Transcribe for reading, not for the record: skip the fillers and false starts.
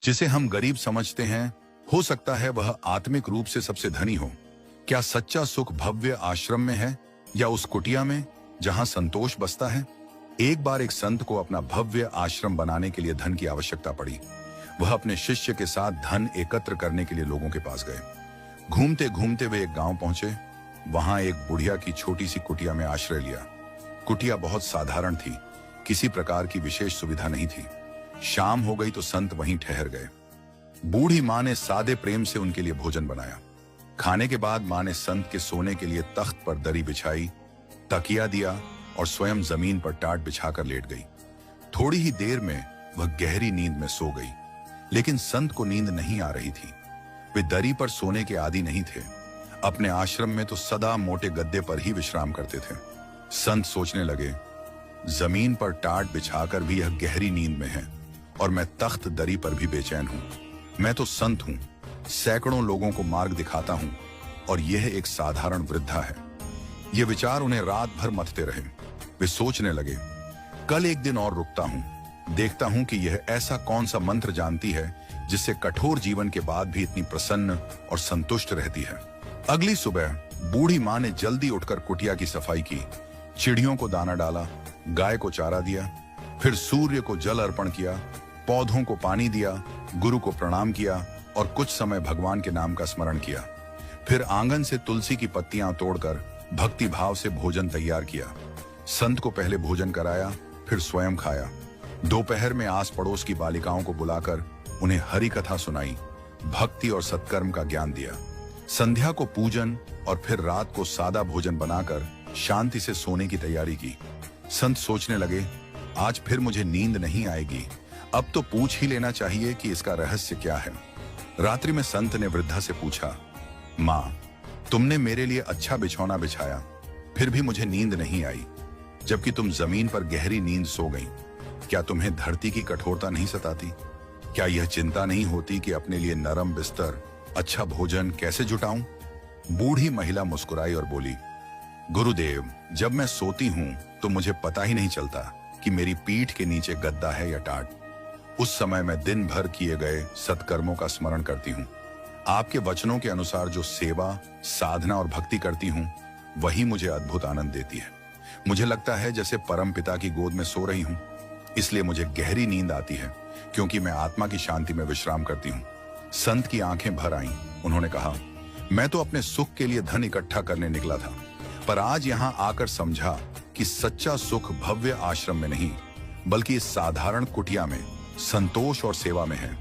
जिसे हम गरीब समझते हैं, हो सकता है वह आत्मिक रूप से सबसे धनी हो। क्या सच्चा सुख भव्य आश्रम में है या उस कुटिया में जहां संतोष बसता है? एक बार एक संत को अपना भव्य आश्रम बनाने के लिए धन की आवश्यकता पड़ी। वह अपने शिष्य के साथ धन एकत्र करने के लिए लोगों के पास गए। घूमते घूमते वे एक गांव पहुंचे। वहां एक बुढ़िया की छोटी सी कुटिया में आश्रय लिया। कुटिया बहुत साधारण थी, किसी प्रकार की विशेष सुविधा नहीं थी। शाम हो गई तो संत वहीं ठहर गए। बूढ़ी माँ ने सादे प्रेम से उनके लिए भोजन बनाया। खाने के बाद माँ ने संत के सोने के लिए तख्त पर दरी बिछाई, तकिया दिया और स्वयं जमीन पर टाट बिछाकर लेट गई। थोड़ी ही देर में वह गहरी नींद में सो गई, लेकिन संत को नींद नहीं आ रही थी। वे दरी पर सोने के आदी नहीं थे। अपने आश्रम में तो सदा मोटे गद्दे पर ही विश्राम करते थे। संत सोचने लगे, जमीन पर टाट बिछाकर भी यह गहरी नींद में है और मैं तख्त दरी पर भी बेचैन हूं। मैं तो संत हूं, सैकड़ों लोगों को मार्ग दिखाता हूं और यह एक साधारण वृद्धा है। ये विचार उन्हें रात भर मथते रहे। वे सोचने लगे, कल एक दिन और रुकता हूं, देखता हूं कि यह ऐसा कौन सा मंत्र जानती है जिससे कठोर जीवन के बाद भी इतनी प्रसन्न और संतुष्ट रहती है। अगली सुबह बूढ़ी माँ ने जल्दी उठकर कुटिया की सफाई की, चिड़ियों को दाना डाला, गाय को चारा दिया, फिर सूर्य को जल अर्पण किया, पौधों को पानी दिया, गुरु को प्रणाम किया और कुछ समय भगवान के नाम का स्मरण किया। फिर आंगन से तुलसी की पत्तियां तोड़कर भक्ति भाव से भोजन तैयार किया। संत को पहले भोजन कराया, फिर स्वयं खाया। दोपहर में आस पड़ोस की बालिकाओं को बुलाकर उन्हें हरि कथा सुनाई, भक्ति और सत्कर्म का ज्ञान दिया। संध्या को पूजन और फिर रात को सादा भोजन बनाकर शांति से सोने की तैयारी की। संत सोचने लगे, आज फिर मुझे नींद नहीं आएगी, अब तो पूछ ही लेना चाहिए कि इसका रहस्य क्या है। रात्रि में संत ने वृद्धा से पूछा, माँ, तुमने मेरे लिए अच्छा बिछौना बिछाया, फिर भी मुझे नींद नहीं आई, जबकि तुम जमीन पर गहरी नींद सो गई। क्या तुम्हें धरती की कठोरता नहीं सताती? क्या यह चिंता नहीं होती कि अपने लिए नरम बिस्तर, अच्छा भोजन कैसे जुटाऊं? बूढ़ी महिला मुस्कुराई और बोली, गुरुदेव, जब मैं सोती हूं तो मुझे पता ही नहीं चलता कि मेरी पीठ के नीचे गद्दा है या टाट। उस समय मैं दिन भर किए गए सत्कर्मों का स्मरण करती हूँ। आपके वचनों के अनुसार जो सेवा, साधना और भक्ति करती हूँ, वही मुझे अद्भुत आनंद देती है। मुझे लगता है जैसे परम पिता की गोद में सो रही हूँ। इसलिए मुझे गहरी नींद आती है, क्योंकि मैं आत्मा की शांति में विश्राम करती हूँ। संत की आंखें भर आईं। उन्होंने कहा, मैं तो अपने सुख के लिए धन इकट्ठा करने निकला था, पर आज यहाँ आकर समझा कि सच्चा सुख भव्य आश्रम में नहीं, बल्कि इस साधारण कुटिया में संतोष और सेवा में है।